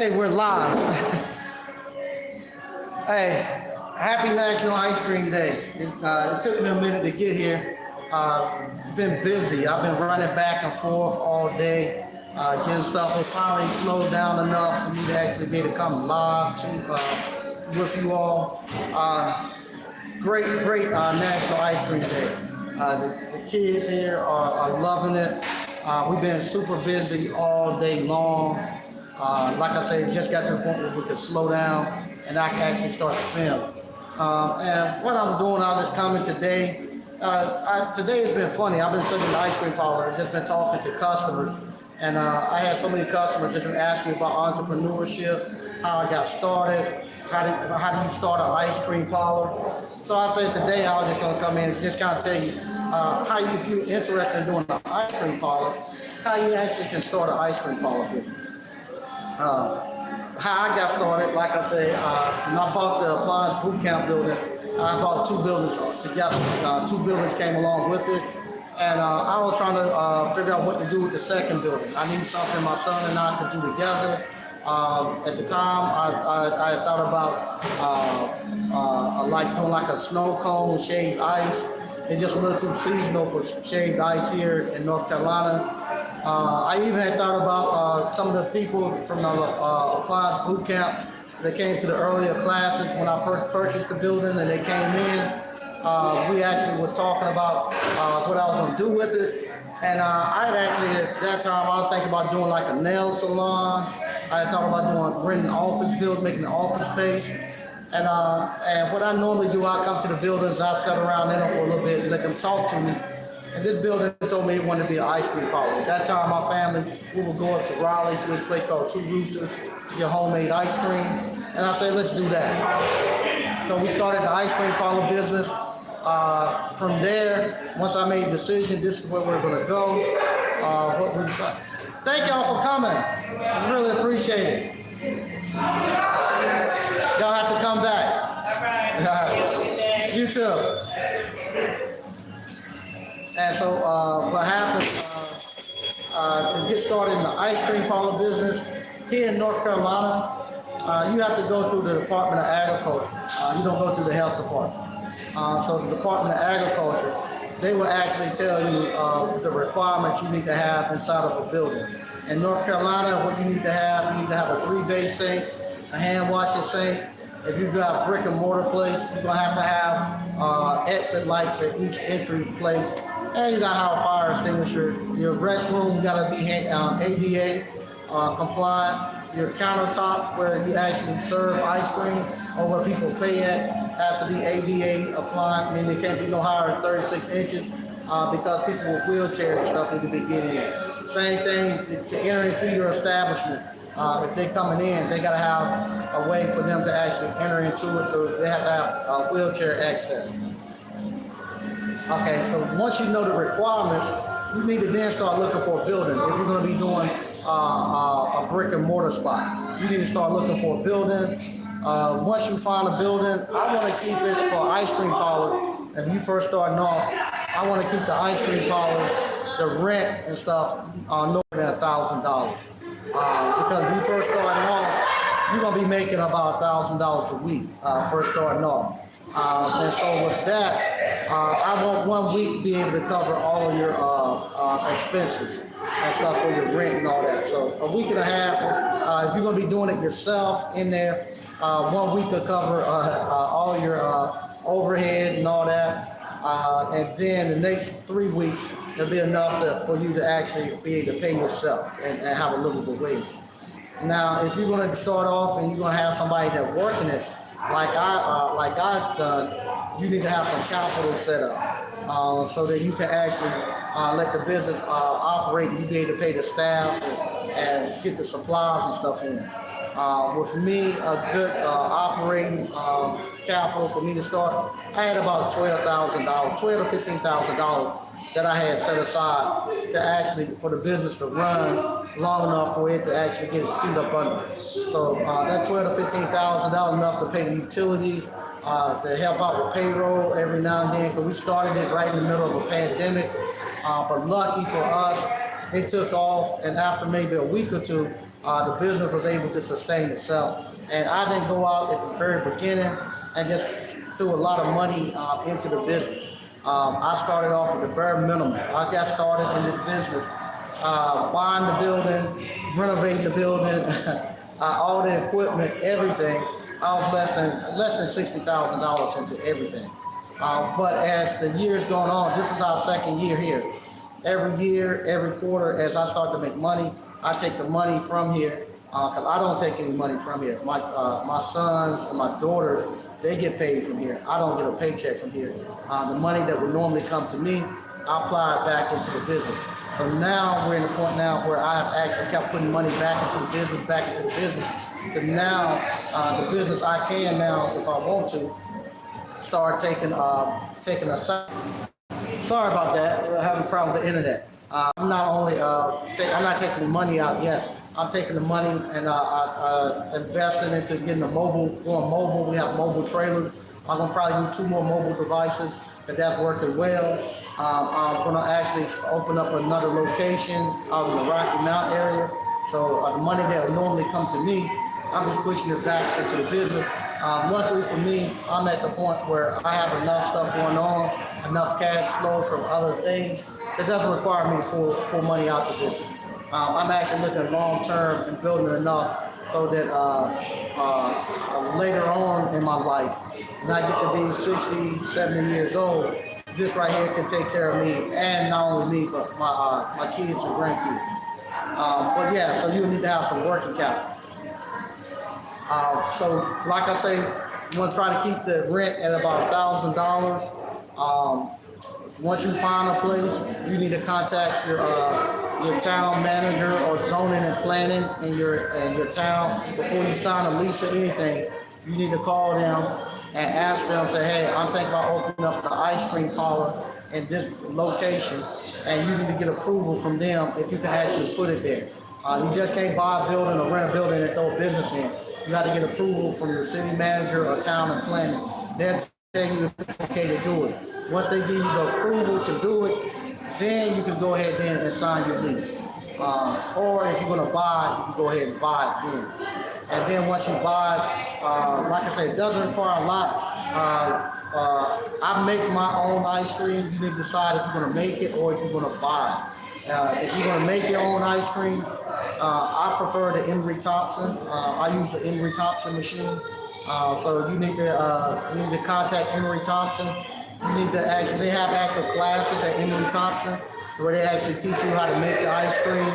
Hey, we're live. Hey, happy National Ice Cream Day. It took me a minute to get here. Been busy. I've been running back and forth all day, getting stuff. It finally slowed down enough for me to actually be able to come live with you all. Great National Ice Cream Day. The kids here are loving it. We've been super busy all day long. Like I said, just got to the point where we could slow down and I can actually start to film. And what I'm doing, I was coming today. Today has been funny. I've been sitting in the ice cream parlor. I've just been talking to customers. And I had so many customers just been asking about entrepreneurship, how I got started, how do you start an ice cream parlor. So I said today I was just going to come in and just kind of tell you how you, if you're interested in doing an ice cream parlor, how you actually can start an ice cream parlor business. How I got started, like I said, when I bought the Appliance Boot Camp building, I bought two buildings together. Two buildings came along with it, and I was trying to figure out what to do with the second building. I needed something my son and I could do together. At the time, I thought about like doing like a snow cone shaved ice. It's just a little too seasonal for shaved ice here in North Carolina. I even had thought about some of the people from the Appliance Boot Camp that came to the earlier classes when I first purchased the building and they came in. We actually was talking about what I was going to do with it. And I had actually, at that time, I was thinking about doing like a nail salon. I had thought about renting an office building, making an office space. And what I normally do, I come to the buildings, I sit around in them for a little bit and let them talk to me. And this building told me it wanted to be an ice cream parlor. At that time, my family, we would go up to Raleigh to a place called Two Roosters, get homemade ice cream. And I said, let's do that. So we started the ice cream parlor business. From there, once I made a decision, this is where we're going to go. Thank y'all for coming. I really appreciate it. Y'all have to come back. You too. And so what happened, to get started in the ice cream parlor business here in North Carolina, you have to go through the Department of Agriculture. You don't go through the health department. So the Department of Agriculture, they will actually tell you the requirements you need to have inside of a building. In North Carolina, what you need to have a 3-bay sink, a hand washing sink. If you've got a brick and mortar place, you're gonna have to have exit lights at each entry place. And you gotta have a fire extinguisher. Your restroom gotta be ADA compliant. Your countertops where you actually serve ice cream or where people pay at has to be ADA compliant. I mean, it can't be no higher than 36 inches because people with wheelchairs and stuff need to be getting in. Same thing to enter into your establishment. If they're coming in, they gotta have a way for them to actually enter into it, so they have to have wheelchair access. Okay, so once you know the requirements, you need to then start looking for a building. If you're going to be doing a brick and mortar spot, you need to start looking for a building. Once you find a building, I want to keep it for ice cream parlor. If you first starting off, I want to keep the ice cream parlor, the rent and stuff, no more than $1,000. Because when you first starting off, you're going to be making about $1,000 a week first starting off. And so with that, I want 1 week be able to cover all of your expenses and stuff for your rent and all that. So a week and a half, if you're going to be doing it yourself in there, 1 week will cover all your overhead and all that. And then the next 3 weeks, there'll be enough for you to actually be able to pay yourself and have a livable wage. Now, if you're going to start off and you're going to have somebody that's working it, like I've done, you need to have some capital set up so that you can actually let the business operate and you be able to pay the staff and get the supplies and stuff in. With me, a good operating capital for me to start, I had about $12,000, $12,000 to $15,000 that I had set aside to actually for the business to run long enough for it to actually get its feet up under it. So that $12,000 to $15,000 enough to pay the utilities, to help out with payroll every now and then, because we started it right in the middle of a pandemic. But lucky for us, it took off, and after maybe a week or two, the business was able to sustain itself. And I didn't go out at the very beginning and just threw a lot of money into the business. I started off with the bare minimum. I got started in this business, buying the building, renovating the building, all the equipment, everything. I was less than $60,000 into everything. But as the years gone on, this is our second year here. Every year, every quarter, as I start to make money, I take the money from here because I don't take any money from here. My sons and my daughters, they get paid from here. I don't get a paycheck from here. The money that would normally come to me, I apply it back into the business. So now we're in the point now where I have actually kept putting money back into the business, to now the business I can now, if I want to, start taking a side. Sorry about that. We're having a problem with the internet. I'm not taking the money out yet. I'm taking the money and investing into getting going mobile. We have mobile trailers. I'm gonna probably do 2 more mobile devices, and that's working well. I'm gonna actually open up another location out in the Rocky Mountain area. So the money that would normally come to me, I'm just pushing it back into the business. Luckily for me, I'm at the point where I have enough stuff going on, enough cash flow from other things that doesn't require me to pull money out the business. I'm actually looking long term and building enough so that later on in my life, when I get to be 60, 70 years old, this right here can take care of me, and not only me, but my kids and grandkids. But yeah, so you need to have some working capital. So like I say, you want to try to keep the rent at about $1,000. Once you find a place, you need to contact your town manager or zoning and planning in your town before you sign a lease or anything. You need to call them and ask them, say, hey, I'm thinking about opening up the ice cream parlor in this location, and you need to get approval from them if you can actually put it there. You just can't buy a building or rent a building and throw a business in. You got to get approval from your city manager or town and planning. They'll tell you if it's okay to do it. Once they give you the approval to do it, then you can go ahead then and sign your lease. Or if you're going to buy, you can go ahead and buy it then. And then once you buy it, like I said, it doesn't require a lot. I make my own ice cream. You need to decide if you're going to make it or if you're going to buy it. If you're going to make your own ice cream, I prefer the Emery Thompson. I use the Emery Thompson machine. So you need to contact Emery Thompson. You need to they have actual classes at Emery Thompson where they actually teach you how to make the ice cream,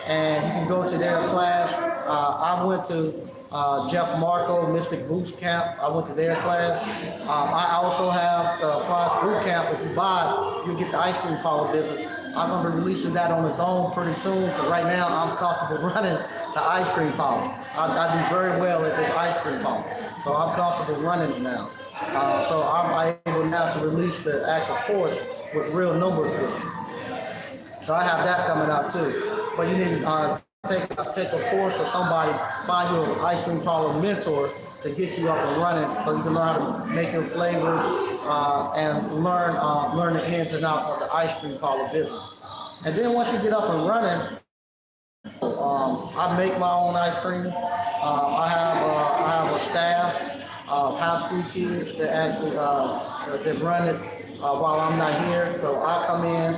and you can go to their class. I went to Jeff Marco Mystic Boost Camp. I went to their class. I also have Price Boot Camp. If you buy it, you get the ice cream parlor business. I'm going to be releasing that on its own pretty soon, because right now I'm comfortable running the ice cream parlor. I do very well at this ice cream parlor, so I'm comfortable running it now. So I'm able now to release the active course with real numbers with it. So I have that coming out too. But you need to take a course or somebody, find you an ice cream parlor mentor to get you up and running, so you can learn how to make your flavors and learn the ins and outs of the ice cream parlor business. And then once you get up and running, I make my own ice cream. I have a staff, high school kids that actually that run it while I'm not here. So I come in.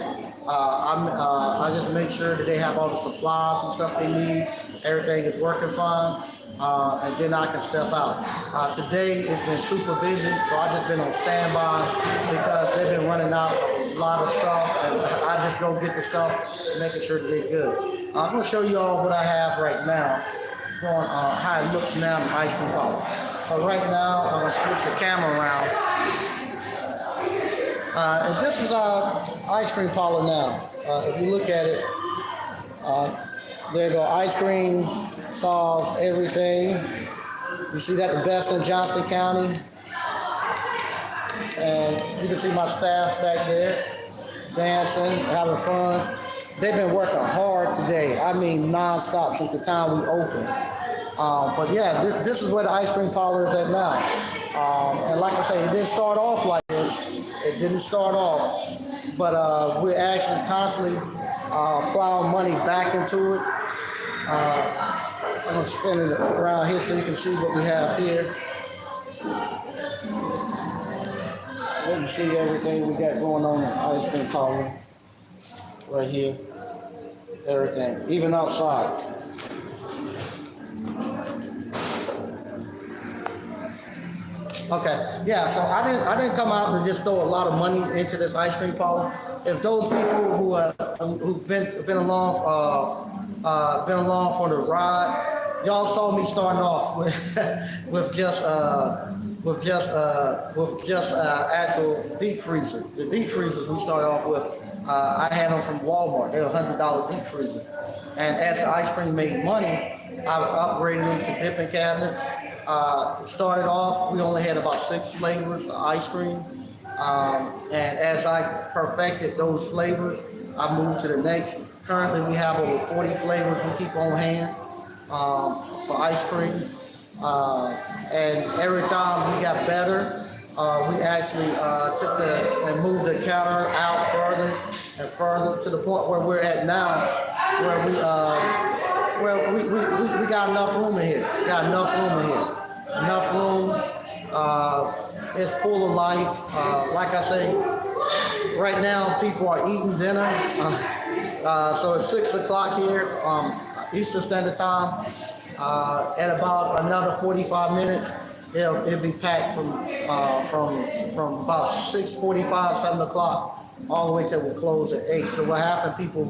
I just make sure that they have all the supplies and stuff they need. Everything is working fine, and then I can step out. Today it's been super busy, so I just been on standby because they've been running out a lot of stuff, and I just go get the stuff, making sure that they're good. I'm gonna show you all what I have right now, going how it looks now in the ice cream parlor. So right now I'm gonna switch the camera around. And this is our ice cream parlor now. If you look at it, there you go, ice cream solves everything. You see that the best in Johnston County. And you can see my staff back there, dancing, having fun. They've been working hard today. I mean, nonstop since the time we opened. But yeah, this is where the ice cream parlor is at now. And like I say, it didn't start off like this. It didn't start off, but we're actually constantly plowing money back into it. I'm gonna spin it around here so you can see what we have here. Let me see everything we got going on in ice cream parlor. Right here. Everything. Even outside. Okay, yeah. So I didn't come out and just throw a lot of money into this ice cream parlor. If those people who've been along for the ride, y'all saw me starting off with with just actual deep freezer. The deep freezers we started off with, I had them from Walmart. They're $100 deep freezer. And as the ice cream made money, I upgraded them to dipping cabinets. Started off, we only had about 6 flavors of ice cream. And as I perfected those flavors, I moved to the next. Currently, we have over 40 flavors we keep on hand for ice cream. And every time we got better, we actually moved the counter out further and further to the point where we're at now, where we got enough room in here. Got enough room in here. Enough room. It's full of life. Like I say, right now people are eating dinner. So it's 6 o'clock here, Eastern Standard Time. At about another 45 minutes, it'll be packed from about 6:45, 7 o'clock, all the way till we close at 8. So what happened? People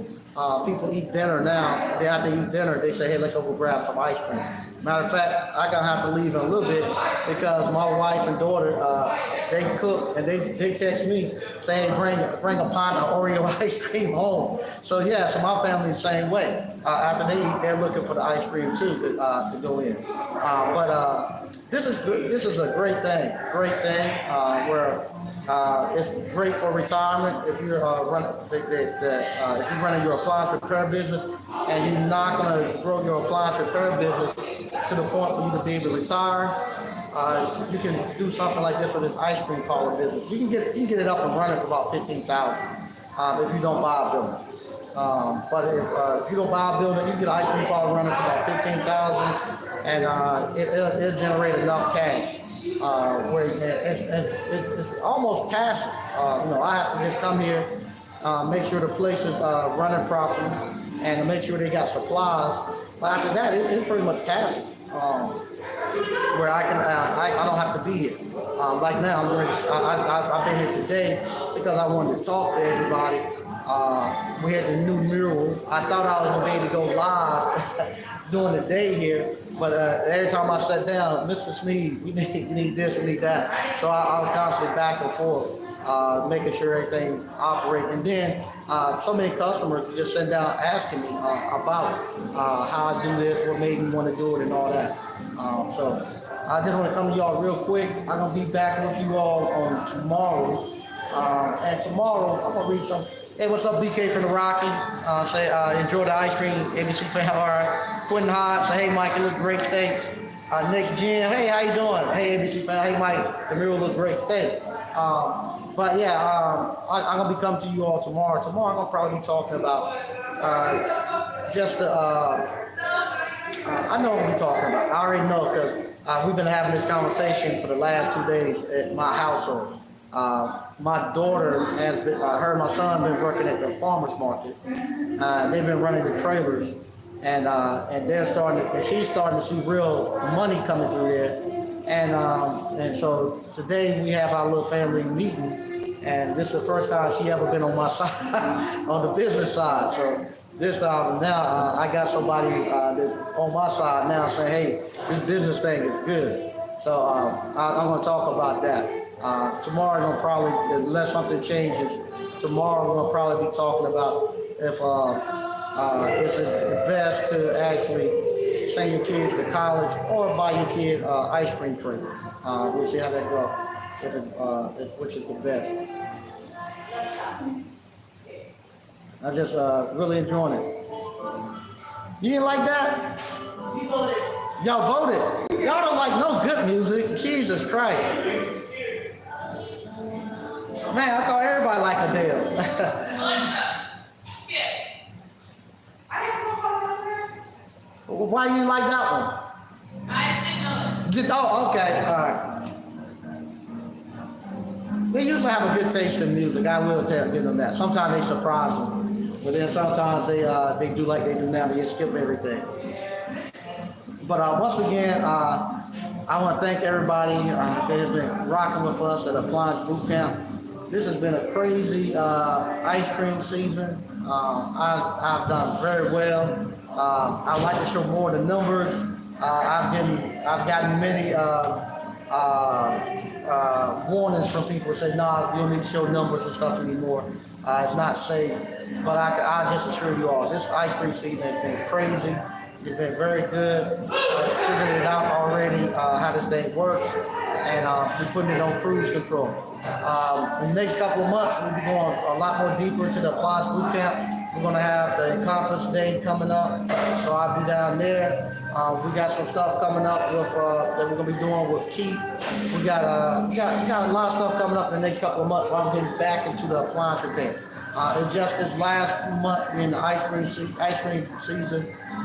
eat dinner now. They have to eat dinner. They say, hey, let's go grab some ice cream. Matter of fact, I'm gonna have to leave in a little bit because my wife and daughter, they cook and they text me saying bring a pint of Oreo ice cream home. So yeah, so my family's the same way. After they eat, they're looking for the ice cream too to go in. But this is good. This is a great thing. Where it's great for retirement if you're if you're running your appliance repair business and you're not going to grow your appliance repair business to the point for you to be able to retire. You can do something like this with this ice cream parlor business. You can get it up and running for about $15,000 if you don't buy a building. But if you don't buy a building, you can get an ice cream parlor running for about $15,000, and it'll generate enough cash where it's almost passive. I have to just come here, make sure the place is running properly, and make sure they got supplies. But after that, it's pretty much passive. Where I don't have to be here. Like now, I've been here today because I wanted to talk to everybody. We had the new mural. I thought I was gonna be able to go live during the day here, but every time I sat down, Mr. Sneed, we need this, we need that. So I was constantly back and forth, making sure everything operates. And then so many customers just sitting down asking me about how I do this, what made me want to do it, and all that. So I just want to come to y'all real quick. I'm gonna be back with you all on tomorrow. And tomorrow I'm gonna read some. Hey, what's up, BK from the Rocky? Say enjoy the ice cream. ABC fan, all right. Quentin Hodge, say hey Mike, you look great, thanks. Nick Jim, hey, how you doing? Hey, ABC fan, hey Mike, the mural look great, thanks. But yeah, I'm gonna be coming to you all tomorrow. Tomorrow I'm gonna probably be talking about just the. I know what we're talking about. I already know because we've been having this conversation for the last 2 days at my household. My daughter has been, her and my son been working at the farmer's market. They've been running the trailers, and she's starting to see real money coming through there. And so today we have our little family meeting. And this is the first time she ever been on my side, on the business side. So this time now I got somebody that's on my side now saying, hey, this business thing is good. So I'm going to talk about that. Tomorrow, I'm going to probably, unless something changes, tomorrow we're going to probably be talking about if it's best to actually send your kids to college or buy your kid ice cream tray. We'll see how that goes. Which is the best. I just really enjoying it. You didn't like that? We voted. Y'all voted. Y'all don't like no good music. Jesus Christ. Man, I thought everybody liked Adele. Why you like that one? Oh, okay, all right. They usually have a good taste in music. I will give them that. Sometimes they surprise them, but then sometimes they do like they do now. They just skip everything. But once again, I want to thank everybody that has been rocking with us at Appliance Boot Camp. This has been a crazy ice cream season. I've done very well. I like to show more of the numbers. I've gotten many warnings from people who say, "Nah, you don't need to show numbers and stuff anymore. It's not safe." But I just assure you all, this ice cream season has been crazy. It's been very good. I figured it out already how this thing works, and we're putting it on cruise control. In the next couple of months, we'll be going a lot more deeper into the Appliance Boot Camp. We're going to have the Compass Day coming up, so I'll be down there. We got some stuff coming up with that we're going to be doing with Keith. We got a lot of stuff coming up in the next couple of months. Where I'm getting back into the appliance repair. It's just this last month in the ice cream season,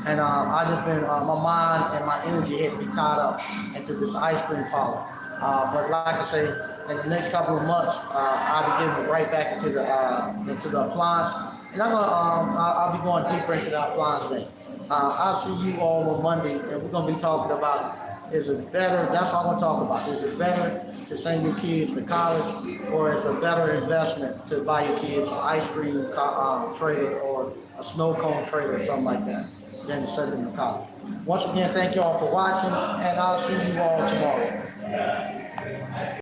and I just been my mind and my energy had to be tied up into this ice cream parlor. But like I say, in the next couple of months, I'll be getting right back into the appliance, and I'll be going deeper into the appliance thing. I'll see you all on Monday, and we're gonna be talking about, is it better? That's what I'm gonna talk about. Is it better to send your kids to college, or is it a better investment to buy your kids an ice cream trailer or a snow cone trailer or something like that than to send them to college? Once again, thank you all for watching, and I'll see you all tomorrow.